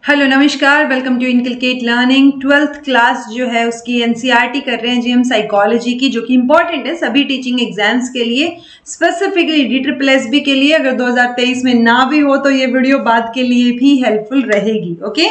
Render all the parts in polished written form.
Hello नमस्कार, welcome to Inculcate Learning. 12th class जो है उसकी एनसीईआरटी कर रहे हैं जी हम साइकोलॉजी की, जो कि इंपॉर्टेंट है सभी टीचिंग एग्जाम्स के लिए, स्पेसिफिकली DSSB के लिए। अगर 2023 में ना भी हो तो ये वीडियो बाद के लिए भी हेल्पफुल रहेगी। ओके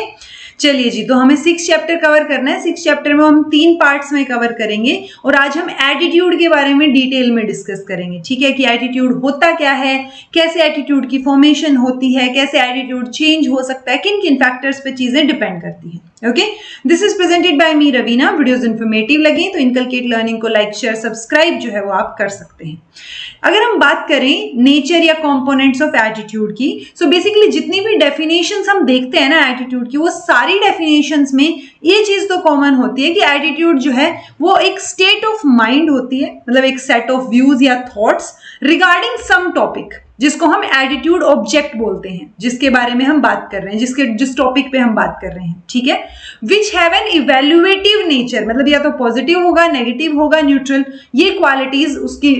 चलिए जी, तो हमें 6 चैप्टर कवर करना है। 6 चैप्टर में हम 3 पार्ट्स में कवर करेंगे और आज हम एटीट्यूड के बारे में डिटेल में डिस्कस करेंगे। ठीक है कि एटीट्यूड होता क्या है, कैसे एटीट्यूड की फॉर्मेशन होती है, कैसे एटीट्यूड चेंज हो सकता है, किन किन फैक्टर्स पे चीजें डिपेंड करती हैं। Okay, this is presented by me Raveena. Videos informative लगे तो इनकलकेट लर्निंग को लाइक शेयर सब्सक्राइब जो है वो आप कर सकते हैं। अगर हम बात करें नेचर या कंपोनेंट्स ऑफ एटीट्यूड की, सो बेसिकली जितनी भी डेफिनेशंस हम देखते हैं ना एटीट्यूड की, वो सारी डेफिनेशंस में ये चीज तो कॉमन होती है कि एटीट्यूड जो है वो एक स्टेट ऑफ माइंड होती है, मतलब एक सेट ऑफ व्यूज या थॉट्स रिगार्डिंग सम टॉपिक, जिसको हम एटीट्यूड ऑब्जेक्ट बोलते हैं, जिसके बारे में हम बात कर रहे हैं, जिस टॉपिक पे हम बात कर रहे हैं। ठीक है, which have an evaluative nature, मतलब या तो पॉजिटिव होगा, नेगेटिव होगा, न्यूट्रल, ये क्वालिटीज उसकी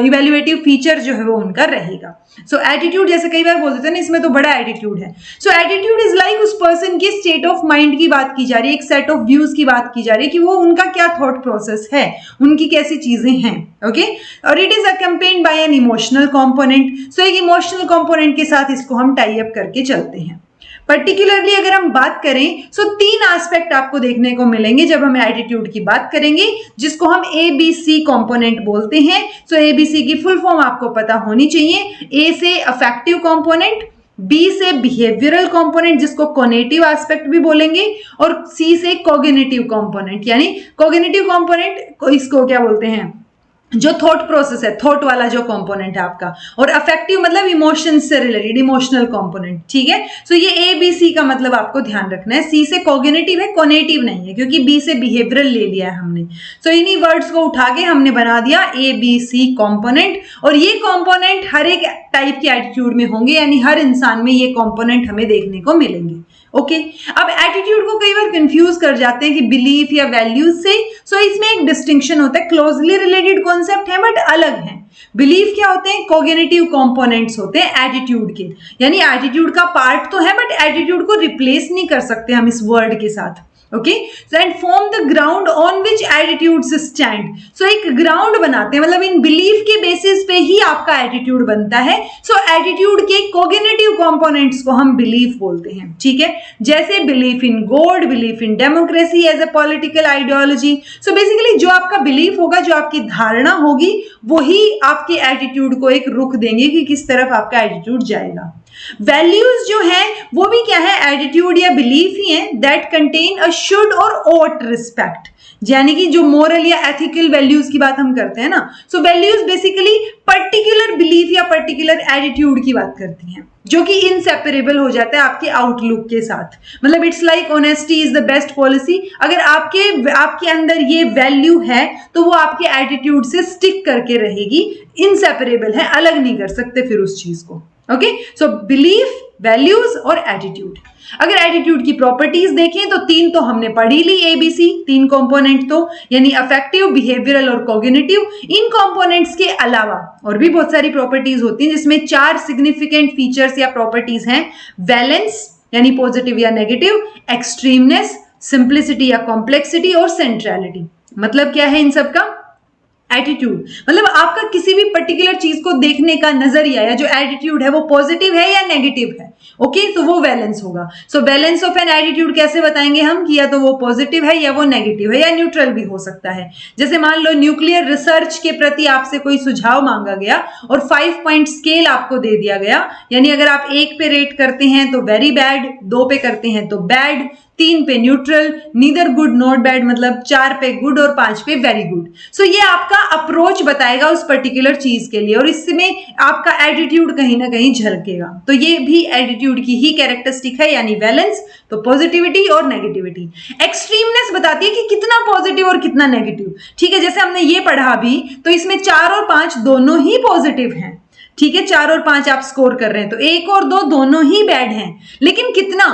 इवेल्युएटिव फीचर जो है वो उनका रहेगा। सो एटीट्यूड जैसे कई बार बोल देते हैं ना, इसमें तो बड़ा एटीट्यूड है। सो एटीट्यूड इज लाइक उस पर्सन की स्टेट ऑफ माइंड की बात की जा रही है, एक सेट ऑफ व्यूज की बात की जा रही है कि वो उनका क्या थॉट प्रोसेस है, उनकी कैसी चीजें हैं। ओके, और it is accompanied by an emotional component. So एक इमोशनल कंपोनेंट के साथ इसको हम टाई अप करके चलते हैं। पर्टिकुलरली अगर हम बात करें सो 3 एस्पेक्ट आपको देखने को मिलेंगे जब हम एटीट्यूड की बात करेंगे, जिसको हम ABC कंपोनेंट बोलते हैं। सो ABC की फुल फॉर्म आपको पता होनी चाहिए। A से अफेक्टिव कंपोनेंट, B से बिहेवियरल कंपोनेंट जिसको कॉग्निटिव एस्पेक्ट भी बोलेंगे, और C से कॉग्निटिव कंपोनेंट, यानी कॉग्निटिव कंपोनेंट इसको क्या बोलते हैं, जो थॉट प्रोसेस है, थॉट वाला जो कंपोनेंट है आपका, और अफेक्टिव मतलब इमोशन से रिलेटेड, इमोशनल कंपोनेंट। ठीक है, सो ये ABC का मतलब आपको ध्यान रखना है। C से कॉग्निटिव है, कॉग्निटिव नहीं है, क्योंकि B से बिहेवियरल ले लिया है हमने। सो इन्हीं वर्ड्स को उठा के हमने बना दिया ABC कंपोनेंट, और ये कंपोनेंट हर एक टाइप के एटीट्यूड में होंगे, यानी हर इंसान में ये कंपोनेंट हमें देखने को मिलेंगे। ओके, अब एटीट्यूड को कई बार कंफ्यूज कर जाते हैं कि बिलीफ या वैल्यूज से। सो इसमें एक डिस्टिंक्शन होता है, क्लोजली रिलेटेड कॉन्सेप्ट है बट अलग है। बिलीफ क्या होते हैं, कॉग्निटिव कंपोनेंट्स होते हैं एटीट्यूड के, यानी एटीट्यूड का पार्ट तो है बट एटीट्यूड को रिप्लेस नहीं कर सकते हम इस वर्ड के साथ। Okay, so and form the ground on which attitudes stand. So एक ग्राउंड बनाते हैं, मतलब इन बिलीफ के बेसिस पे ही आपका एटीट्यूड बनता है। सो एटीट्यूड के कॉग्निटिव कंपोनेंट्स को हम बिलीफ बोलते हैं। ठीक है, जैसे belief in god, belief in democracy as a political ideology. So basically जो आपका बिलीफ होगा, जो आपकी धारणा होगी, वही आपके एटीट्यूड को एक रुख देंगे कि किस तरफ आपका एटीट्यूड जाएगा। वैल्यूज जो है वो भी क्या है, एटीट्यूड या बिलीफ ही है, दैट कंटेन अ शुड और ought रिस्पेक्ट, यानी कि जो मोरल या एथिकल वैल्यूज की बात हम करते हैं ना। So values basically particular belief या पर्टिकुलर एटीट्यूड की बात करती हैं, जो कि इनसेपरेबल हो जाता है आपके आउटलुक के साथ। मतलब it's like honesty is the best policy. अगर आपके अंदर ये वैल्यू है तो वो आपके एटीट्यूड से स्टिक करके रहेगी, इनसेपरेबल है, अलग नहीं कर सकते फिर उस चीज को। ओके, सो बिलीफ, वैल्यूज और एटीट्यूड। अगर एटीट्यूड की प्रॉपर्टीज देखें तो 3 तो हमने पढ़ी ली, ABC 3 कंपोनेंट तो, यानी अफेक्टिव, बिहेवियरल और कॉग्निटिव। इन कंपोनेंट्स के अलावा और भी बहुत सारी प्रॉपर्टीज होती हैं, जिसमें 4 सिग्निफिकेंट फीचर्स या प्रॉपर्टीज हैं। वैलेंस यानी पॉजिटिव या नेगेटिव, एक्सट्रीमनेस, सिंप्लिसिटी या कॉम्प्लेक्सिटी, और सेंट्रलिटी। मतलब क्या है इन सब का, एटीट्यूड मतलब आपका किसी भी पर्टिकुलर चीज को देखने का नजरिया या जो एटीट्यूड है वो पॉजिटिव है या नेगेटिव है। ओके, तो वो बैलेंस होगा। So balance of an attitude कैसे बताएंगे हम, कि या तो वो पॉजिटिव है या वो नेगेटिव है या न्यूट्रल भी हो सकता है। जैसे मान लो न्यूक्लियर रिसर्च के प्रति आपसे कोई सुझाव मांगा गया और 5 पॉइंट स्केल आपको दे दिया गया, यानी अगर आप 1 पे रेट करते हैं तो वेरी बैड, 2 पे करते हैं तो बैड, 3 पे neutral, neither good not bad, मतलब 4 पे गुड और 5 पे वेरी गुड। सो ये आपका अप्रोच बताएगा उस पर्टिकुलर चीज के लिए, और इसमें आपका एटीट्यूड कहीं ना कहीं झलकेगा। तो ये भी एटीट्यूड की ही कैरेक्टरिस्टिक है, यानी बैलेंस, तो पॉजिटिविटी और नेगेटिविटी। एक्सट्रीमनेस बताती है कि कितना पॉजिटिव और कितना नेगेटिव। ठीक है, जैसे हमने ये पढ़ा भी, तो इसमें 4 और 5 दोनों ही पॉजिटिव हैं। ठीक है, 4 और 5 आप स्कोर कर रहे हैं, तो 1 और 2 दोनों ही बैड हैं, लेकिन कितना,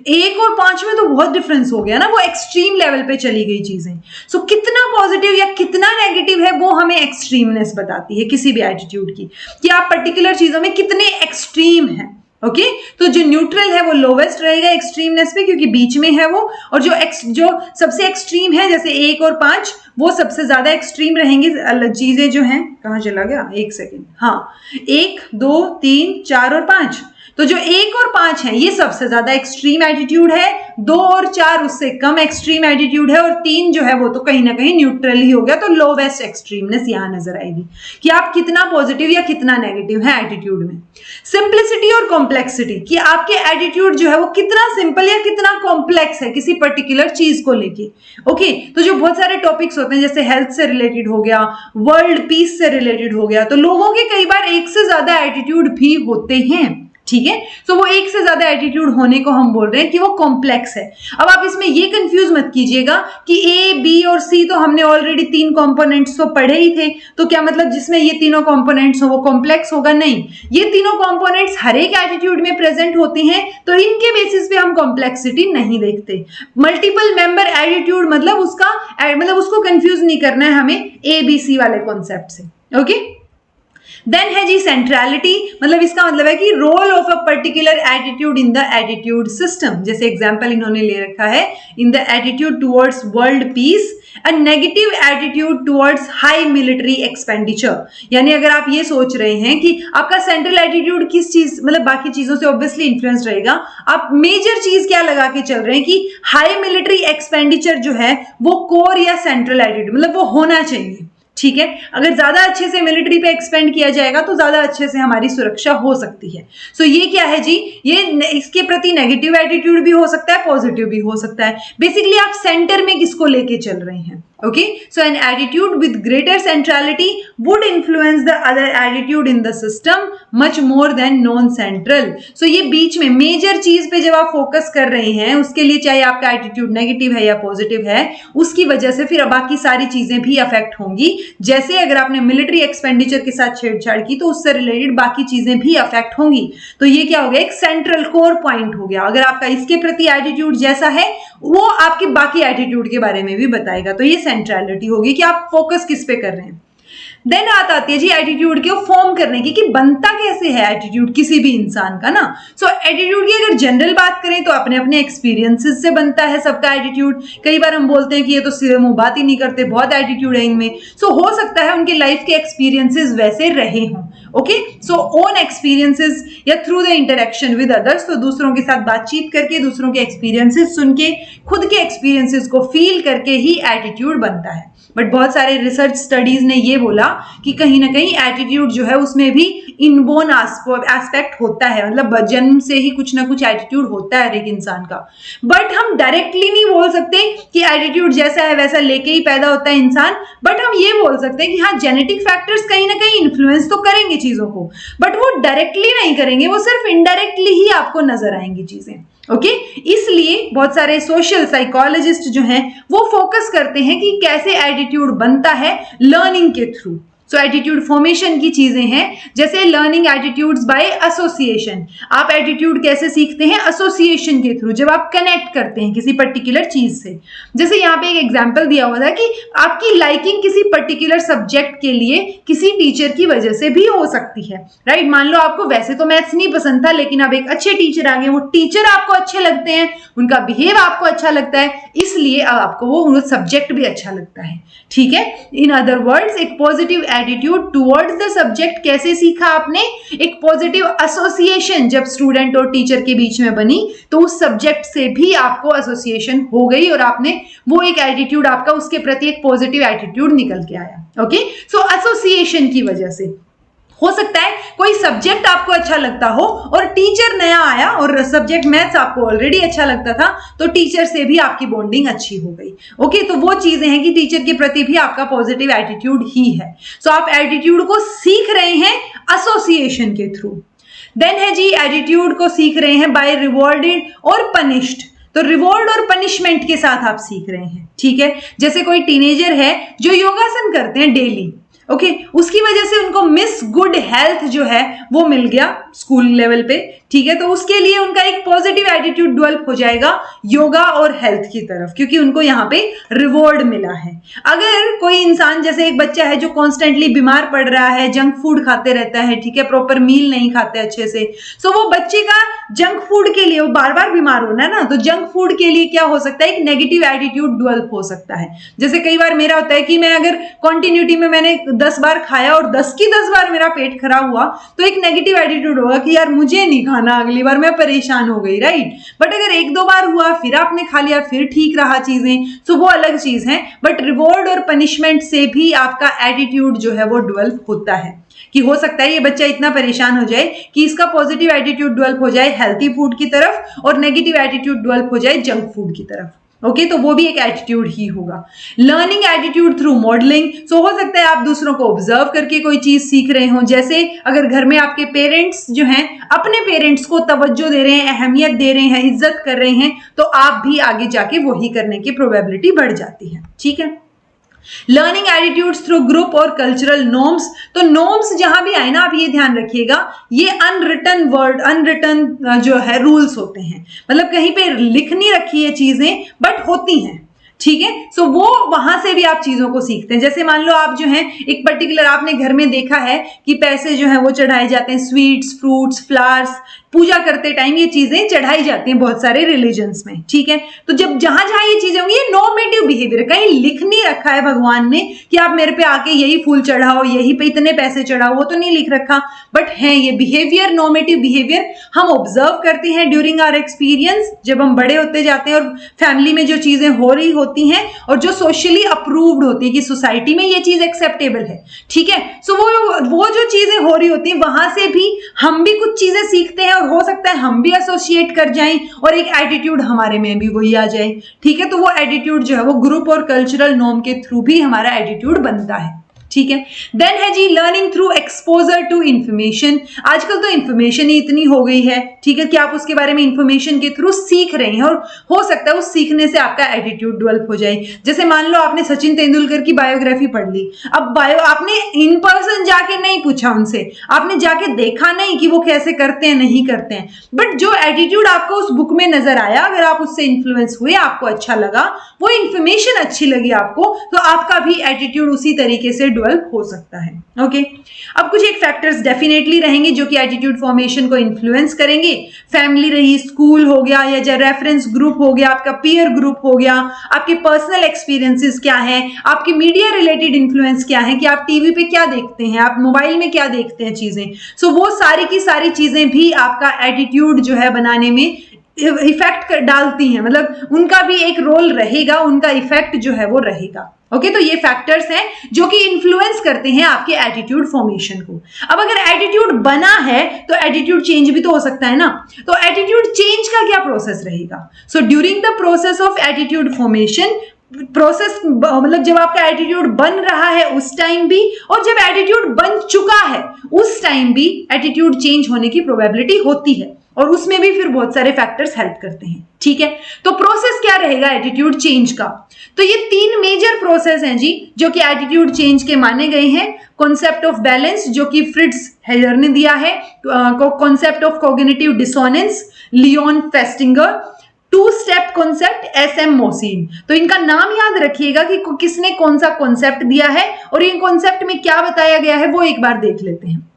1 और 5 में तो बहुत डिफरेंस हो गया ना, वो एक्सट्रीम लेवल पे चली गई चीजें। सो कितना पॉजिटिव या कितना नेगेटिव है वो हमें एक्सट्रीमनेस बताती है किसी भी एटीट्यूड की, कि आप पर्टिकुलर चीजों में कितने एक्सट्रीम हैं। ओके तो जो न्यूट्रल है वो लोवेस्ट रहेगा एक्सट्रीमनेस पे, क्योंकि बीच में है वो, और जो सबसे एक्सट्रीम है जैसे 1 और 5 वो सबसे ज्यादा एक्सट्रीम रहेंगी चीजें जो हैं। कहाँ चला गया, 1 सेकेंड, हाँ 1 2 3 4 और 5, तो जो 1 और 5 है ये सबसे ज्यादा एक्सट्रीम एटीट्यूड है, 2 और 4 उससे कम एक्सट्रीम एटीट्यूड है, और 3 जो है वो तो कहीं ना कहीं न्यूट्रल ही हो गया। तो लोवेस्ट एक्सट्रीमनेस यहां नजर आएगी कि आप कितना पॉजिटिव या कितना नेगेटिव है एटीट्यूड में। सिंप्लिसिटी और कॉम्प्लेक्सिटी, कि आपके एटीट्यूड जो है वो कितना सिंपल या कितना कॉम्प्लेक्स है किसी पर्टिकुलर चीज को लेके। ओके तो जो बहुत सारे टॉपिक्स होते हैं जैसे हेल्थ से रिलेटेड हो गया, वर्ल्ड पीस से रिलेटेड हो गया, तो लोगों के कई बार एक से ज्यादा एटीट्यूड भी होते हैं, ठीक है। तो वो एक से ज्यादा एटीट्यूड होने को हम बोल रहे हैं कि वो कॉम्प्लेक्स है। अब आप इसमें ये कंफ्यूज मत कीजिएगा कि ए बी और सी तो हमने ऑलरेडी 3 कंपोनेंट्स तो पढ़े ही थे, तो क्या मतलब जिसमें ये तीनों कंपोनेंट्स हो वो कॉम्प्लेक्स होगा? नहीं, ये तीनों कंपोनेंट्स हर एक एटीट्यूड में प्रेजेंट होती हैं, तो इनके बेसिस पे हम कॉम्प्लेक्सिटी नहीं देखते। मल्टीपल मेंबर एटीट्यूड मतलब उसको कंफ्यूज नहीं करना है हमें ए बी सी वाले कॉन्सेप्ट से। ओके देन है जी सेंट्रलिटी, मतलब इसका मतलब है कि role of a particular attitude in the attitude system. जैसे एग्जांपल इन्होंने ले रखा है, in the attitude towards world peace, a negative attitude towards high military expenditure. यानी अगर आप ये सोच रहे हैं कि आपका सेंट्रल एटीट्यूड किस चीज, मतलब बाकी चीजों से ऑब्वियसली इन्फ्लुएंस रहेगा, आप मेजर चीज क्या लगा के चल रहे हैं कि हाई मिलिट्री एक्सपेंडिचर जो है वो कोर या सेंट्रल एटीट्यूड मतलब वो होना चाहिए, ठीक है। अगर ज्यादा अच्छे से मिलिट्री पे एक्सपेंड किया जाएगा तो ज्यादा अच्छे से हमारी सुरक्षा हो सकती है। सो ये क्या है जी, ये इसके प्रति नेगेटिव एटीट्यूड भी हो सकता है, पॉजिटिव भी हो सकता है। बेसिकली आप सेंटर में किसको लेके चल रहे हैं। Okay so an attitude with greater centrality would influence the other attitude in the system much more than non central. So ये बीच में मेजर चीज पे जब आप फोकस कर रहे हैं, उसके लिए चाहे आपका एटीट्यूड नेगेटिव है या पॉजिटिव है, उसकी वजह से फिर बाकी सारी चीजें भी अफेक्ट होंगी। जैसे अगर आपने मिलिट्री एक्सपेंडिचर के साथ छेड़छाड़ की तो उससे रिलेटेड बाकी चीजें भी अफेक्ट होंगी। तो ये क्या हो गया, एक सेंट्रल कोर पॉइंट हो गया। अगर आपका इसके प्रति एटीट्यूड जैसा है वो आपके बाकी एटीट्यूड के बारे में भी बताएगा। तो ये सेंट्रलिटी होगी कि आप फोकस किस पे कर रहे हैं। देन बात आती है जी एटीट्यूड को फॉर्म करने की, कि बनता कैसे है एटीट्यूड किसी भी इंसान का ना। सो एटीट्यूड की अगर जनरल बात करें तो अपने अपने एक्सपीरियंसेस से बनता है सबका एटीट्यूड। कई बार हम बोलते हैं कि ये तो सिरे मुंह बात ही नहीं करते, बहुत एटीट्यूड है इनमें। सो हो सकता है उनके लाइफ के एक्सपीरियंसेस वैसे रहे हों। ओके सो ओन एक्सपीरियंसेस या through the interaction with others, तो दूसरों के साथ बातचीत करके, दूसरों के एक्सपीरियंसेस सुन के, खुद के एक्सपीरियंसेस को फील करके ही एटीट्यूड बनता है। बट बहुत सारे रिसर्च स्टडीज ने ये बोला कि कहीं ना कहीं एटीट्यूड जो है उसमें भी इनबोर्न एस्पेक्ट होता है, मतलब जन्म से ही कुछ ना कुछ एटीट्यूड होता है हर एक इंसान का। बट हम डायरेक्टली नहीं बोल सकते कि एटीट्यूड जैसा है वैसा लेके ही पैदा होता है इंसान। बट हम ये बोल सकते हैं कि हाँ जेनेटिक फैक्टर्स कहीं ना कहीं इन्फ्लुएंस तो करेंगे चीजों को, बट वो डायरेक्टली नहीं करेंगे, वो सिर्फ इनडायरेक्टली ही आपको नजर आएंगी चीजें। ओके इसलिए बहुत सारे सोशल साइकोलॉजिस्ट जो हैं वो फोकस करते हैं कि कैसे एटीट्यूड बनता है लर्निंग के थ्रू। सो एटीट्यूड फॉर्मेशन की चीजें हैं, जैसे लर्निंग एटीट्यूड्स बाय एसोसिएशन। आप एटीट्यूड कैसे सीखते हैं? एसोसिएशन के थ्रू, जब आप कनेक्ट करते हैं किसी पर्टिकुलर चीज से। जैसे यहाँ पे एक एग्जांपल दिया हुआ था कि आपकी लाइकिंग किसी पर्टिकुलर सब्जेक्ट के लिए किसी टीचर की वजह से भी हो सकती है, राइट। मान लो आपको वैसे तो मैथ्स नहीं पसंद था, लेकिन अब एक अच्छे टीचर आ गए, वो टीचर आपको अच्छे लगते हैं, उनका बिहेव आपको अच्छा लगता है, इसलिए आपको वो सब्जेक्ट भी अच्छा लगता है, ठीक है। इन अदर वर्ड्स एक positive attitude towards the subject कैसे सीखा आपने? एक पॉजिटिव एसोसिएशन जब स्टूडेंट और टीचर के बीच में बनी तो उस सब्जेक्ट से भी आपको एसोसिएशन हो गई और आपने वो एक एटीट्यूड आपका उसके प्रति एक पॉजिटिव एटीट्यूड निकल के आया। ओके सो एसोसिएशन की वजह से हो सकता है कोई सब्जेक्ट आपको अच्छा लगता हो और टीचर नया आया और सब्जेक्ट मैथ्स आपको ऑलरेडी अच्छा लगता था, तो टीचर से भी आपकी बॉन्डिंग अच्छी हो गई। ओके तो वो चीजें हैं कि टीचर के प्रति भी आपका पॉजिटिव एटीट्यूड ही है। सो आप एटीट्यूड को सीख रहे हैं एसोसिएशन के थ्रू। देन है जी एटीट्यूड को सीख रहे हैं बाय रिवॉर्डेड और पनिश्ड। तो रिवॉर्ड और पनिशमेंट के साथ आप सीख रहे हैं, ठीक है। जैसे कोई टीनेजर है जो योगासन करते हैं डेली, ओके उसकी वजह से उनको मिस गुड हेल्थ जो है वो मिल गया स्कूल लेवल पे, ठीक है। तो उसके लिए उनका एक पॉजिटिव एटीट्यूड डेवलप हो जाएगा योगा और हेल्थ की तरफ, क्योंकि उनको यहाँ पे रिवॉर्ड मिला है। अगर कोई इंसान, जैसे एक बच्चा है जो कॉन्स्टेंटली बीमार पड़ रहा है, जंक फूड खाते रहता है, ठीक है, प्रॉपर मील नहीं खाते अच्छे से, सो वो बच्चे का जंक फूड के लिए, वो बार बार बीमार होना है ना, तो जंक फूड के लिए क्या हो सकता है, एक नेगेटिव एटीट्यूड डेवलप हो सकता है। जैसे कई बार मेरा होता है कि मैं अगर कंटिन्यूटी में मैंने 10 बार खाया और 10 की 10 बार मेरा पेट खराब हुआ, तो एक नेगेटिव एटीट्यूड होगा कि यार मुझे नहीं खाना, अगली बार मैं परेशान हो गई, राइट। बट अगर 1-2 बार हुआ, फिर आपने खा लिया, फिर ठीक रहा चीजें, तो वो अलग चीज है। बट रिवॉर्ड और पनिशमेंट से भी आपका एटीट्यूड जो है वो डेवलप होता है, कि हो सकता है ये बच्चा इतना परेशान हो जाए कि इसका पॉजिटिव एटीट्यूड डेवलप हो जाए हेल्थी फूड की तरफ और नेगेटिव एटीट्यूड डेवलप हो जाए जंक फूड की तरफ। ओके तो वो भी एक एटीट्यूड ही होगा। लर्निंग एटीट्यूड थ्रू मॉडलिंग, सो हो सकता है आप दूसरों को ऑब्जर्व करके कोई चीज सीख रहे हो। जैसे अगर घर में आपके पेरेंट्स जो हैं अपने पेरेंट्स को तवज्जो दे रहे हैं, अहमियत दे रहे हैं, इज्जत कर रहे हैं, तो आप भी आगे जाके वही करने की प्रोबेबिलिटी बढ़ जाती है, ठीक है। लर्निंग एटीट्यूड्स थ्रू ग्रुप और कल्चरल नॉर्म्स, तो नॉर्म्स जहां भी आए ना आप ये ध्यान रखिएगा, ये अनरिटन वर्ड, अनरिटन जो है रूल्स होते हैं, मतलब कहीं पे लिख नहीं रखी है चीजें बट होती हैं, ठीक है। सो वो वहां से भी आप चीजों को सीखते हैं। जैसे मान लो आप जो है एक पर्टिकुलर, आपने घर में देखा है कि पैसे जो है वो चढ़ाए जाते हैं, स्वीट्स, फ्रूट्स, फ्लावर्स, पूजा करते टाइम ये चीजें चढ़ाई जाती हैं बहुत सारे रिलीजन्स में, ठीक है। तो जब जहां जहां ये चीजें होंगी, ये नॉर्मेटिव बिहेवियर, कहीं लिख नहीं रखा है भगवान ने कि आप मेरे पे आके यही फूल चढ़ाओ, यही पे इतने पैसे चढ़ाओ, वो तो नहीं लिख रखा, बट है ये बिहेवियर, नॉर्मेटिव बिहेवियर हम ऑब्जर्व करते हैं ड्यूरिंग आवर एक्सपीरियंस, जब हम बड़े होते जाते हैं और फैमिली में जो चीजें हो रही होती हैं और जो सोशली अप्रूव्ड होती है कि सोसाइटी में ये चीज एक्सेप्टेबल है, ठीक है। सो वो जो चीजें हो रही होती हैं वहां से भी हम भी कुछ चीजें सीखते हैं और हो सकता है हम भी एसोसिएट कर जाएं और एक एटीट्यूड हमारे में भी वही आ जाए, ठीक है। तो वो एटीट्यूड जो है वो ग्रुप और कल्चरल नॉर्म के थ्रू भी हमारा एटीट्यूड बनता है, ठीक है। देन है जी learning through exposure to information. आजकल तो इंफॉर्मेशन ही इतनी हो गई है, ठीक है, कि आप उसके बारे में इंफॉर्मेशन के थ्रू सीख रहे हैं और हो सकता है उस सीखने से आपका एटीट्यूड डेवलप हो जाए। जैसे मान लो आपने सचिन तेंदुलकर की बायोग्राफी पढ़ ली, अब आपने इन पर्सन जाके नहीं पूछा उनसे, आपने जाके देखा नहीं कि वो कैसे करते हैं, नहीं करते हैं, बट जो एटीट्यूड आपको उस बुक में नजर आया, अगर आप उससे इन्फ्लुएंस हुए, आपको अच्छा लगा, वो इंफॉर्मेशन अच्छी लगी आपको, तो आपका भी एटीट्यूड उसी तरीके से डेवलप हो सकता है, ओके। अब कुछ एक फैक्टर्स डेफिनेटली रहेंगे जो कि एटीट्यूड फॉर्मेशन को इन्फ्लुएंस करेंगे। फैमिली रही, स्कूल हो गया, या जो रेफरेंस ग्रुप हो गया, आपका पीयर ग्रुप हो गया, आपके पर्सनल एक्सपीरियंसेस क्या है, आपके मीडिया रिलेटेड इन्फ्लुएंस क्या है, कि आप टीवी पे क्या देखते हैं, आप मोबाइल में क्या देखते हैं चीजें, सो वो सारी की सारी चीजें भी आपका एटीट्यूड जो है बनाने में इफेक्ट डालती हैं, मतलब उनका भी एक रोल रहेगा, उनका इफेक्ट जो है वो रहेगा, ओके। तो ये फैक्टर्स हैं जो कि इन्फ्लुएंस करते हैं आपके एटीट्यूड फॉर्मेशन को। अब अगर एटीट्यूड बना है तो एटीट्यूड चेंज भी तो हो सकता है ना, तो एटीट्यूड चेंज का क्या प्रोसेस रहेगा। So during the process of attitude formation, process मतलब जब आपका एटीट्यूड बन रहा है उस टाइम भी, और जब एटीट्यूड बन चुका है उस टाइम भी एटीट्यूड चेंज होने की प्रोबेबिलिटी होती है, और उसमें भी फिर बहुत सारे फैक्टर्स हेल्प करते हैं, ठीक है। तो प्रोसेस क्या रहेगा एटीट्यूड चेंज का, तो ये 3 मेजर प्रोसेस हैं जी जो कि एटीट्यूड चेंज के माने गए हैं। कॉन्सेप्ट ऑफ बैलेंस जो कि फ्रिट्ज हेजर ने दिया है, concept of cognitive dissonance Leon Festinger, 2 step concept SM मोसिन। तो इनका नाम याद रखिएगा कि किसने कौन सा कॉन्सेप्ट दिया है और इन कॉन्सेप्ट में क्या बताया गया है वो एक बार देख लेते हैं।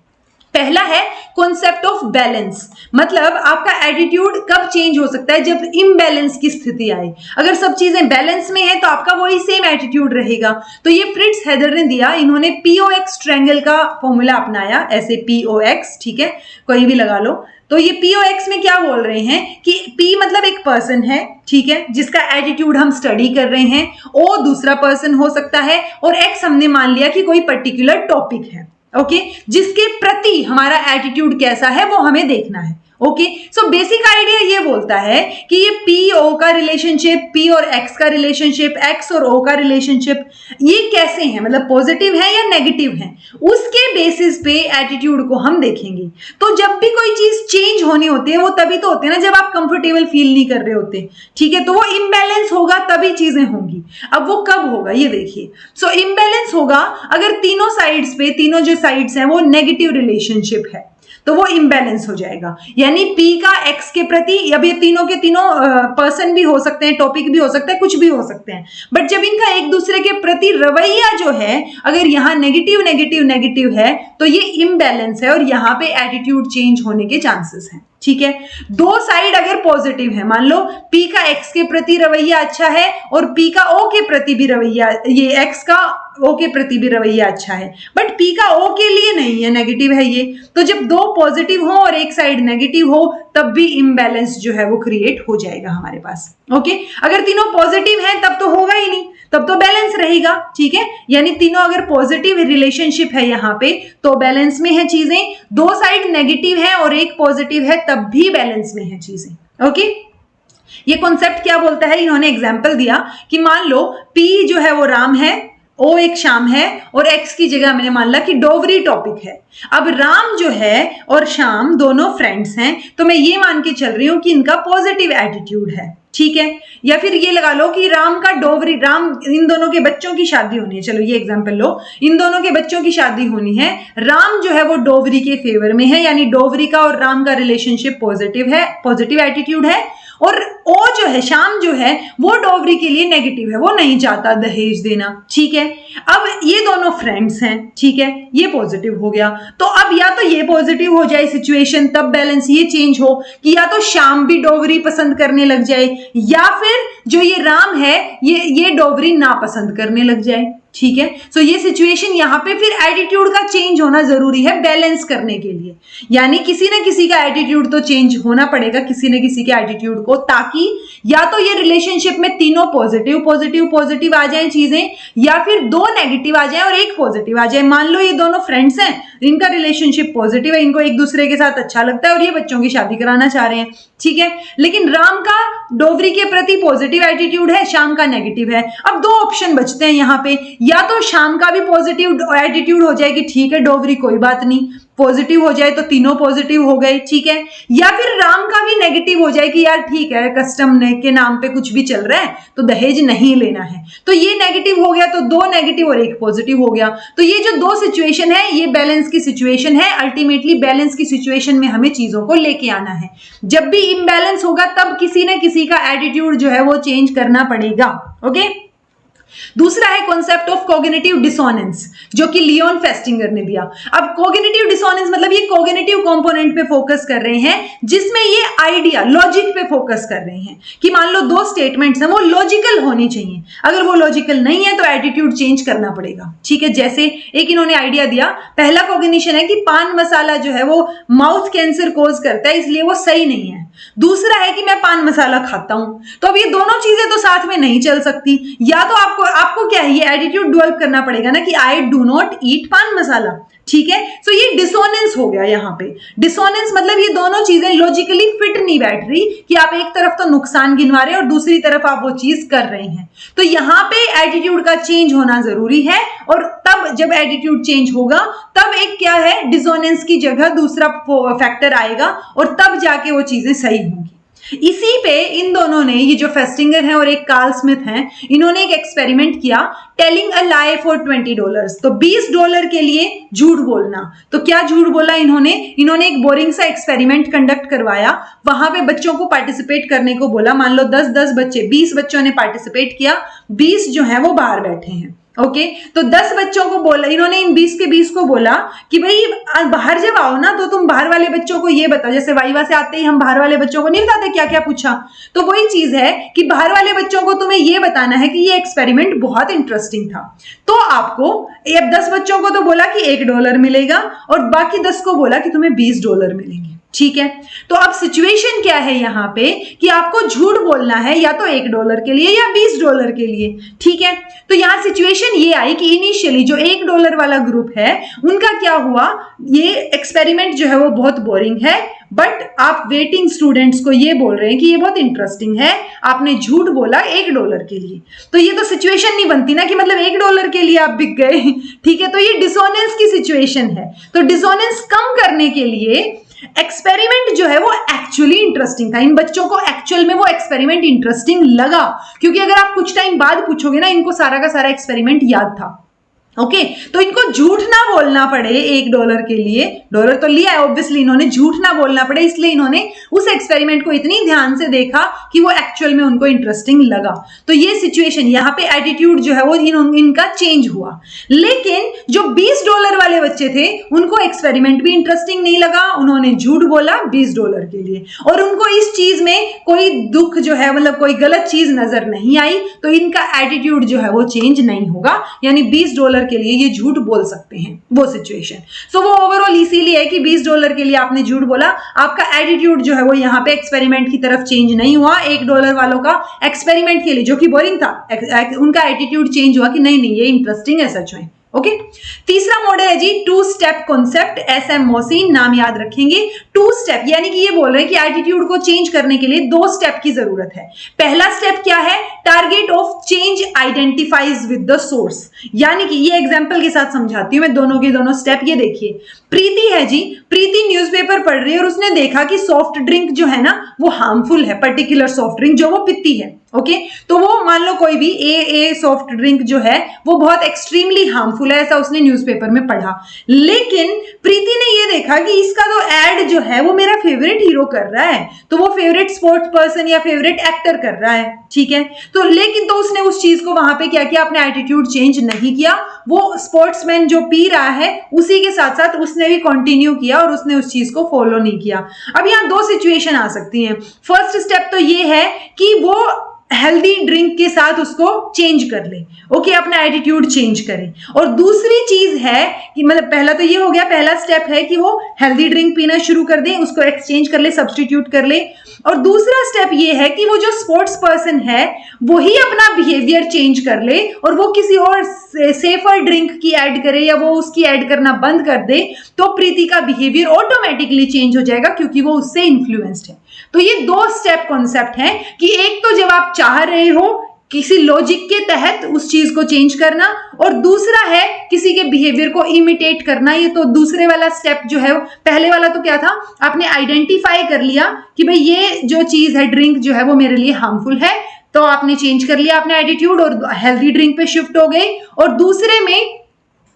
पहला है कॉन्सेप्ट ऑफ बैलेंस, मतलब आपका एटीट्यूड कब चेंज हो सकता है, जब इम्बैलेंस की स्थिति आए। अगर सब चीजें बैलेंस में है तो आपका वही सेम एटीट्यूड रहेगा। तो ये फ्रिट्ज हेदर ने दिया, इन्होंने POX ट्रायंगल का फॉर्मूला अपनाया, ऐसे POX, ठीक है, कोई भी लगा लो। तो ये POX में क्या बोल रहे हैं कि P मतलब एक पर्सन है, ठीक है, जिसका एटीट्यूड हम स्टडी कर रहे हैं, O दूसरा पर्सन हो सकता है, और X हमने मान लिया कि कोई पर्टिकुलर टॉपिक है, ओके, जिसके प्रति हमारा एटीट्यूड कैसा है वो हमें देखना है, ओके, सो बेसिक आइडिया ये बोलता है कि ये पी ओ का रिलेशनशिप, पी और एक्स का रिलेशनशिप, एक्स और ओ का रिलेशनशिप, ये कैसे है, मतलब पॉजिटिव है या नेगेटिव है, उसके बेसिस पे एटीट्यूड को हम देखेंगे। तो जब भी कोई चीज चेंज होनी होती है वो तभी तो होती है ना जब आप कंफर्टेबल फील नहीं कर रहे होते, ठीक है, तो वो इम्बैलेंस होगा तभी चीजें होंगी। अब वो कब होगा ये देखिए, सो इम्बैलेंस होगा अगर तीनों साइड्स पे, तीनों जो साइड्स हैं वो नेगेटिव रिलेशनशिप है तो वो इम्बैलेंस हो जाएगा। यानी P का X के प्रति, अब ये तीनों के तीनों पर्सन भी हो सकते हैं, टॉपिक भी हो सकता है, कुछ भी हो सकते हैं, बट जब इनका एक दूसरे के प्रति रवैया जो है अगर यहाँ नेगेटिव नेगेटिव नेगेटिव है तो ये इम्बैलेंस है और यहाँ पे एटीट्यूड चेंज होने के चांसेस हैं, ठीक है। दो साइड अगर पॉजिटिव है, मान लो P का X के प्रति रवैया अच्छा है और P का O के प्रति भी रवैया, ये X का O के प्रति भी रवैया अच्छा है, बट P का O के लिए नहीं है, नेगेटिव है ये, तो जब दो पॉजिटिव हो और एक साइड नेगेटिव हो तब भी इम्बैलेंस जो है वो क्रिएट हो जाएगा हमारे पास, ओके। अगर तीनों पॉजिटिव हैं तब तो होगा ही नहीं, तब तो बैलेंस रहेगा, ठीक है। यानी तीनों अगर पॉजिटिव रिलेशनशिप है यहाँ पे तो बैलेंस में है चीजें, दो साइड नेगेटिव है और एक पॉजिटिव है तब भी बैलेंस में है चीजें, ओके। ये कॉन्सेप्ट क्या बोलता है, इन्होंने एग्जाम्पल दिया कि मान लो P जो है वो राम है, O एक श्याम है और X की जगह मैंने मान ला कि डोवरी टॉपिक है। अब राम जो है और श्याम दोनों फ्रेंड्स हैं तो मैं ये मान के चल रही हूं कि इनका पॉजिटिव एटीट्यूड है, ठीक है। या फिर ये लगा लो कि राम का डोवरी, राम, इन दोनों के बच्चों की शादी होनी है, चलो ये एग्जांपल लो, इन दोनों के बच्चों की शादी होनी है, राम जो है वो डोवरी के फेवर में है, यानी डोवरी का और राम का रिलेशनशिप पॉजिटिव है, पॉजिटिव एटीट्यूड है, और ओ जो है, श्याम जो है वो डोवरी के लिए नेगेटिव है, वो नहीं चाहता दहेज देना, ठीक है। अब ये दोनों फ्रेंड्स हैं, ठीक है, ये पॉजिटिव हो गया, तो अब या तो ये पॉजिटिव हो जाए सिचुएशन, तब बैलेंस ये चेंज हो कि या तो श्याम भी डोवरी पसंद करने लग जाए या फिर जो ये राम है ये डोवरी ना पसंद करने लग जाए, ठीक है। सो ये सिचुएशन यहाँ पे फिर एटीट्यूड का चेंज होना जरूरी है बैलेंस करने के लिए, यानी किसी न किसी का एटीट्यूड तो चेंज होना पड़ेगा, किसी न किसी के एटीट्यूड को, ताकि या तो ये रिलेशनशिप में तीनों पॉजिटिव पॉजिटिव पॉजिटिव आ जाए चीजें, या फिर दो नेगेटिव आ जाए और एक पॉजिटिव आ जाए। मान लो ये दोनों फ्रेंड्स हैं, इनका रिलेशनशिप पॉजिटिव है, इनको एक दूसरे के साथ अच्छा लगता है और ये बच्चों की शादी कराना चाह रहे हैं, ठीक है, लेकिन राम का डोवरी के प्रति पॉजिटिव एटीट्यूड है, श्याम का नेगेटिव है। अब दो ऑप्शन बचते हैं यहाँ पे, या तो श्याम का भी पॉजिटिव एटीट्यूड हो जाए कि ठीक है डोवरी कोई बात नहीं, पॉजिटिव हो जाए तो तीनों पॉजिटिव हो गए, ठीक है, या फिर राम का भी नेगेटिव हो जाए कि यार ठीक है कस्टम के नाम पे कुछ भी चल रहा है तो दहेज नहीं लेना है, तो ये नेगेटिव हो गया, तो दो नेगेटिव और एक पॉजिटिव हो गया। तो ये जो दो सिचुएशन है ये बैलेंस की सिचुएशन है, अल्टीमेटली बैलेंस की सिचुएशन में हमें चीजों को लेके आना है। जब भी इम्बैलेंस होगा तब किसी न किसी का एटीट्यूड जो है वो चेंज करना पड़ेगा, ओके। दूसरा है कॉन्सेप्ट ऑफ कॉग्निटिव डिसोनेंस, जो कि लियोन फेस्टिंगर ने दिया। अब कॉग्निटिव डिसोनेंस मतलब ये कॉग्निटिव कंपोनेंट पे फोकस कर रहे हैं, जिसमें ये आइडिया लॉजिक पे फोकस कर रहे हैं कि मान लो दो स्टेटमेंट्स हैं वो लॉजिकल होनी चाहिए, अगर वो लॉजिकल नहीं है तो एटीट्यूड चेंज करना पड़ेगा, ठीक है। जैसे एक इन्होंने आइडिया दिया, पहला कॉग्निशन है कि पान मसाला जो है वो माउथ कैंसर कोज करता है इसलिए वो सही नहीं है। दूसरा है कि मैं पान मसाला खाता हूं, तो अब ये दोनों चीजें तो साथ में नहीं चल सकती, या तो आपको क्या है ये एटीट्यूड डेवलप करना पड़ेगा ना कि आई डू नॉट ईट पान मसाला, ठीक है। सो ये डिसोनेंस हो गया यहाँ पे। डिसोनेंस मतलब ये दोनों चीजें लॉजिकली फिट नहीं बैठ रही कि आप एक तरफ तो नुकसान गिनवा रहे हैं और दूसरी तरफ आप वो चीज कर रहे हैं, तो यहाँ पे एटीट्यूड का चेंज होना जरूरी है। और तब जब एटीट्यूड चेंज होगा तब एक क्या है डिसोनेंस की जगह दूसरा फैक्टर आएगा और तब जाके वो चीजें सही होंगी। इसी पे इन दोनों ने, ये जो फेस्टिंगर हैं और एक कार्ल स्मिथ हैं, इन्होंने एक एक्सपेरिमेंट किया, टेलिंग अ लाई फॉर $20, तो $20 के लिए झूठ बोलना। तो क्या झूठ बोला इन्होंने एक बोरिंग सा एक्सपेरिमेंट कंडक्ट करवाया, वहां पे बच्चों को पार्टिसिपेट करने को बोला। मान लो 10 बच्चे, 20 बच्चों ने पार्टिसिपेट किया, 20 जो है वो बाहर बैठे हैं, ओके। तो 10 बच्चों को बोला, इन्होंने इन 20 के 20 को बोला कि भाई बाहर जब आओ ना तो तुम बाहर वाले बच्चों को ये बताओ, जैसे वाइवा से आते ही हम बाहर वाले बच्चों को नहीं बताते क्या क्या पूछा, तो वही चीज है कि बाहर वाले बच्चों को तुम्हें ये बताना है कि ये एक्सपेरिमेंट बहुत इंटरेस्टिंग था। तो आपको अब 10 बच्चों को तो बोला कि $1 मिलेगा और बाकी 10 को बोला कि तुम्हें $20 मिलेंगे, ठीक है, तो अब सिचुएशन क्या है यहाँ पे कि आपको झूठ बोलना है या तो $1 के लिए या $20 के लिए। ठीक है, तो यहाँ सिचुएशन ये आई कि इनिशियली जो $1 वाला ग्रुप है उनका क्या हुआ, ये एक्सपेरिमेंट जो है वो बहुत बोरिंग है, बट आप वेटिंग स्टूडेंट्स को ये बोल रहे हैं कि ये बहुत इंटरेस्टिंग है, आपने झूठ बोला $1 के लिए। तो ये तो सिचुएशन नहीं बनती ना कि मतलब $1 के लिए आप बिक गए। ठीक है, तो ये डिसोनेंस की सिचुएशन है। तो डिसोनेंस कम करने के लिए एक्सपेरिमेंट जो है वो एक्चुअली इंटरेस्टिंग था, इन बच्चों को एक्चुअल में वो एक्सपेरिमेंट इंटरेस्टिंग लगा, क्योंकि अगर आप कुछ टाइम बाद पूछोगे ना, इनको सारा का सारा एक्सपेरिमेंट याद था। ओके, तो इनको झूठ ना बोलना पड़े $1 के लिए, डॉलर तो लिया है ऑब्वियसली, इन्होंने झूठ ना बोलना पड़े, इसलिए इन्होंने उस एक्सपेरिमेंट को इतनी ध्यान से देखा कि वो एक्चुअल में उनको इंटरेस्टिंग लगा। तो ये सिचुएशन, यहाँ पे एटीट्यूड जो है वो इनका चेंज हुआ। लेकिन जो $20 वाले बच्चे थे उनको एक्सपेरिमेंट भी इंटरेस्टिंग नहीं लगा, उन्होंने झूठ बोला $20 के लिए, और उनको इस चीज में कोई दुख जो है, मतलब कोई गलत चीज नजर नहीं आई, तो इनका एटीट्यूड जो है वो चेंज नहीं होगा, यानी $20 के लिए ये झूठ बोल सकते हैं, वो सिचुएशन। सो वो ओवरऑल इसीलिए है कि $20 के लिए आपने झूठ बोला, आपका एटीट्यूड जो है वो यहाँ पे एक्सपेरिमेंट की तरफ चेंज नहीं हुआ। $1 वालों का एक्सपेरिमेंट के लिए, जो कि बोरिंग था, उनका एटीट्यूड चेंज हुआ कि नहीं नहीं ये इंटरेस्टिंग है सच में। ओके, तीसरा मॉडल है जी 2 स्टेप कॉन्सेप्ट, SM मोहसिन, नाम याद रखेंगे। 2 स्टेप यानी कि ये बोल रहे हैं कि एटीट्यूड को चेंज करने के लिए 2 स्टेप की जरूरत है। पहला स्टेप क्या है, target of change identifies with the source, यानी कि ये एग्जांपल के साथ समझाती हूं मैं दोनों के दोनों स्टेप। ये देखिए, प्रीति है जी, प्रीति न्यूज़पेपर पढ़ रही है और उसने देखा कि सॉफ्ट ड्रिंक जो है ना वो हार्मफुल है, पर्टिकुलर सॉफ्ट ड्रिंक जो वो पीती है। ओके, तो वो मान लो कोई भी ए सॉफ्ट ड्रिंक जो है वो बहुत एक्सट्रीमली हार्मफुल है, ऐसा उसने न्यूज़पेपर में पढ़ा। लेकिन प्रीति ने ये देखा कि इसका तो एड जो है वो मेरा फेवरेट हीरो कर रहा है, तो वो फेवरेट स्पोर्ट्स पर्सन या फेवरेट एक्टर कर रहा है। ठीक है, तो लेकिन तो उसने उस चीज को वहां पे क्या किया, अपने एटीट्यूड चेंज नहीं किया, वो स्पोर्ट्समैन जो पी रहा है उसी के साथ साथ उसने भी कंटिन्यू किया और उसने उस चीज को फॉलो नहीं किया। अब यहाँ 2 सिचुएशन आ सकती हैं। फर्स्ट स्टेप तो ये है कि वो हेल्दी ड्रिंक के साथ उसको चेंज कर ले, ओके, अपना एटीट्यूड चेंज करे। और दूसरी चीज है कि मतलब पहला तो ये हो गया, पहला स्टेप है कि वो हेल्दी ड्रिंक पीना शुरू कर दे, उसको एक्सचेंज कर ले, सब्स्टिट्यूट कर ले। और दूसरा स्टेप ये है कि वो जो स्पोर्ट्स पर्सन है वो ही अपना बिहेवियर चेंज कर ले और वो किसी और सेफर ड्रिंक की ऐड करे या वो उसकी ऐड करना बंद कर दे, तो प्रीति का बिहेवियर ऑटोमेटिकली चेंज हो जाएगा क्योंकि वो उससे इन्फ्लुएंस्ड है। तो ये 2 स्टेप कॉन्सेप्ट है कि एक तो जब आप चाह रहे हो किसी लॉजिक के तहत उस चीज को चेंज करना, और दूसरा है किसी के बिहेवियर को इमिटेट करना। ये तो दूसरे वाला स्टेप जो है, पहले वाला तो क्या था, आपने आइडेंटिफाई कर लिया कि भाई ये जो चीज है ड्रिंक जो है वो मेरे लिए हार्मफुल है, तो आपने चेंज कर लिया अपना एटीट्यूड और हेल्दी ड्रिंक पे शिफ्ट हो गए। और दूसरे में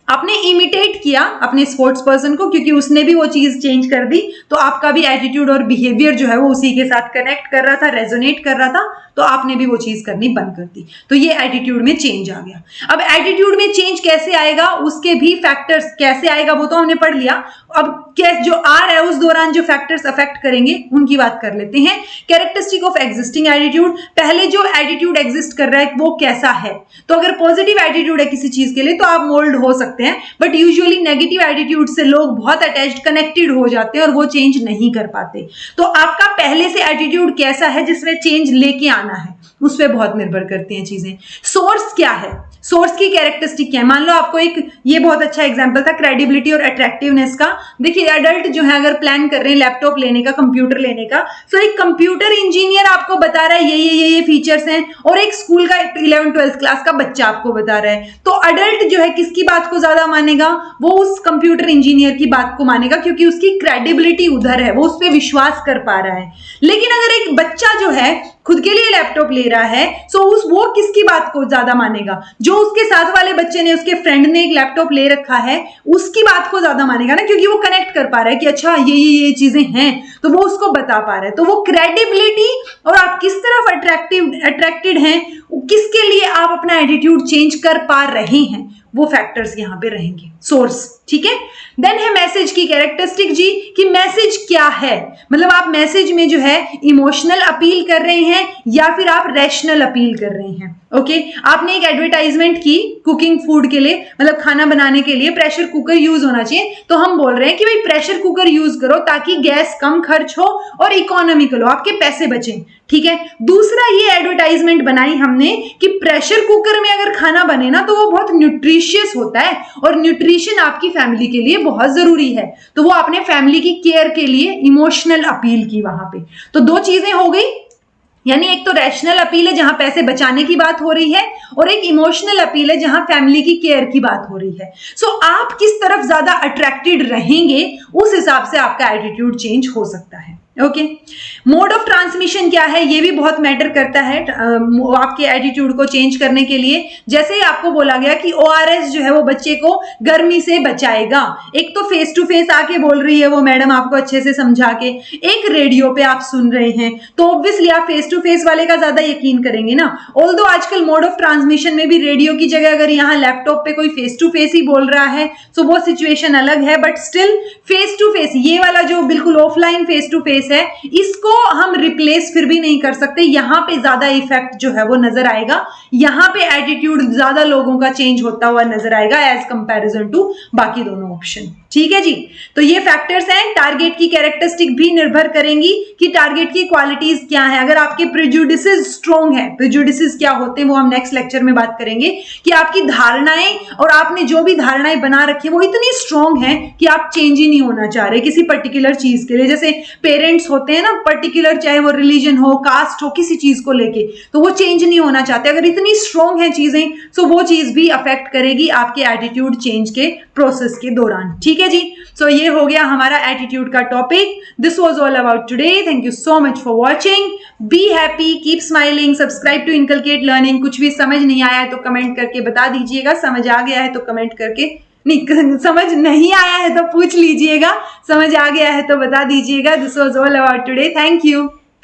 आपने इमिटेट किया अपने स्पोर्ट्स पर्सन को क्योंकि उसने भी वो चीज चेंज कर दी, तो आपका भी एटीट्यूड और बिहेवियर जो है वो उसी के साथ कनेक्ट कर रहा था, रेजोनेट कर रहा था, तो आपने भी वो चीज करनी बंद कर दी। तो ये एटीट्यूड में चेंज आ गया। अब एटीट्यूड में चेंज कैसे आएगा, उसके भी फैक्टर्स कैसे आएगा वो तो हमने पढ़ लिया। अब जो आ रहा है उस दौरान जो फैक्टर्स अफेक्ट करेंगे उनकी बात कर लेते हैं। कैरेक्टरिस्टिक ऑफ एग्जिस्टिंग एटीट्यूड, पहले जो एटीट्यूड एग्जिस्ट कर रहा है वो कैसा है। तो अगर पॉजिटिव एटीट्यूड है किसी चीज के लिए तो आप मोल्ड हो सकते हैं, बट यूजुअली नेगेटिव एटीट्यूड से लोग बहुत अटैच्ड, कनेक्टेड हो जाते हैं और वो चेंज नहीं कर पाते। तो आपका पहले से एटीट्यूड कैसा है जिसमें चेंज लेके आना है, उस पर बहुत निर्भर करती हैं चीजें। सोर्स क्या है, सोर्स की कैरेक्टरिस्टिक क्या है। मान लो आपको एक, ये बहुत अच्छा एग्जांपल था क्रेडिबिलिटी और अट्रैक्टिवनेस का। देखिए एडल्ट जो है अगर प्लान कर रहे हैं लैपटॉप लेने का, कंप्यूटर लेने का, तो एक कंप्यूटर इंजीनियर आपको बता रहा है ये फीचर्स हैं, और एक स्कूल का 11th-12th क्लास का बच्चा आपको बता रहा है, तो अडल्ट जो है किसकी बात को ज्यादा मानेगा, वो उस कंप्यूटर इंजीनियर की बात को मानेगा क्योंकि उसकी क्रेडिबिलिटी उधर है, वो उस पर विश्वास कर पा रहा है। लेकिन अगर एक बच्चा जो है खुद के लिए लैपटॉप ले रहा है, सो वो किसकी बात को ज्यादा मानेगा, जो उसके साथ वाले बच्चे ने, उसके फ्रेंड ने एक लैपटॉप ले रखा है उसकी बात को ज्यादा मानेगा ना, क्योंकि वो कनेक्ट कर पा रहा है कि अच्छा ये चीजें हैं, तो वो उसको बता पा रहा है। तो वो क्रेडिबिलिटी और आप किस तरफ अट्रैक्टेड हैं, किसके लिए आप अपना एटीट्यूड चेंज कर पा रहे हैं, वो फैक्टर्स यहां पे रहेंगे। सोर्स, ठीक है। देन है मैसेज की कैरेक्टरिस्टिक जी, कि मैसेज क्या है, मतलब आप मैसेज में जो है इमोशनल अपील कर रहे हैं या फिर आप रैशनल अपील कर रहे हैं। ओके आपने एक एडवर्टाइजमेंट की कुकिंग फूड के लिए, मतलब खाना बनाने के लिए प्रेशर कुकर यूज होना चाहिए, तो हम बोल रहे हैं कि भाई प्रेशर कुकर यूज करो ताकि गैस कम खर्च हो और इकोनॉमिकल हो, आपके पैसे बचें। ठीक है, दूसरा ये एडवर्टाइजमेंट बनाई हमने कि प्रेशर कुकर में अगर खाना बने ना तो वो बहुत न्यूट्रिशियस होता है और न्यूट्रिशन आपकी फैमिली के लिए बहुत जरूरी है, तो वो आपने फैमिली की केयर के लिए इमोशनल अपील की वहां पे। तो दो चीजें हो गई, यानी एक तो रैशनल अपील है जहां पैसे बचाने की बात हो रही है, और एक इमोशनल अपील है जहां फैमिली की केयर की बात हो रही है। सो आप किस तरफ ज्यादा अट्रैक्टेड रहेंगे उस हिसाब से आपका एटीट्यूड चेंज हो सकता है। ओके, मोड ऑफ ट्रांसमिशन क्या है ये भी बहुत मैटर करता है आपके एटीट्यूड को चेंज करने के लिए। जैसे ही आपको बोला गया कि ORS जो है वो बच्चे को गर्मी से बचाएगा, एक तो फेस टू फेस आके बोल रही है वो मैडम आपको अच्छे से समझा के, एक रेडियो पे आप सुन रहे हैं, तो ऑब्वियसली आप फेस टू फेस वाले का ज्यादा यकीन करेंगे ना। ऑल्दो आजकल मोड ऑफ ट्रांसमिशन में भी रेडियो की जगह अगर यहाँ लैपटॉप पे कोई फेस टू फेस ही बोल रहा है तो वो सिचुएशन अलग है, but still face to face, ये वाला जो बिल्कुल ऑफलाइन फेस टू फेस है, इसको हम रिप्लेस फिर भी नहीं कर सकते। यहां पे ज्यादा इफेक्ट जो है वो नजर आएगा, यहां पे एटीट्यूड ज्यादा लोगों का चेंज होता हुआ नजर आएगा एज कंपैरिजन टू बाकी दोनों ऑप्शन। ठीक है जी, तो ये फैक्टर्स हैं। टारगेट की कैरेक्टरिस्टिक भी निर्भर करेंगी कि टारगेट की क्वालिटीज क्या है। अगर आपके प्रेजुडिसेस स्ट्रॉन्ग है, प्रेजुडिसेस क्या होते हैं वो हम नेक्स्ट लेक्चर में बात करेंगे, कि आपकी धारणाएं और आपने जो भी धारणाएं बना रखी है वो इतनी स्ट्रॉन्ग है कि आप चेंज ही नहीं होना चाह रहे किसी पर्टिकुलर चीज के लिए। जैसे पेरेंट्स होते हैं ना पर्टिकुलर, चाहे वो रिलीजन हो, कास्ट हो, किसी चीज को लेके, तो वो चेंज नहीं होना चाहते। अगर इतनी स्ट्रॉन्ग है चीजें तो वो चीज भी अफेक्ट करेगी आपके एटीट्यूड चेंज के प्रोसेस के दौरान। ठीक है जी, सो ये हो गया हमारा एटीट्यूड का topic. This was all about today. Thank you so much for watching. Be happy, keep smiling, subscribe to Inculcate Learning. कुछ भी समझ नहीं आया है तो कमेंट करके बता दीजिएगा, समझ आ गया है तो कमेंट करके, नहीं समझ नहीं आया है तो पूछ लीजिएगा, समझ आ गया है तो बता दीजिएगा। This was all about today. Thank you.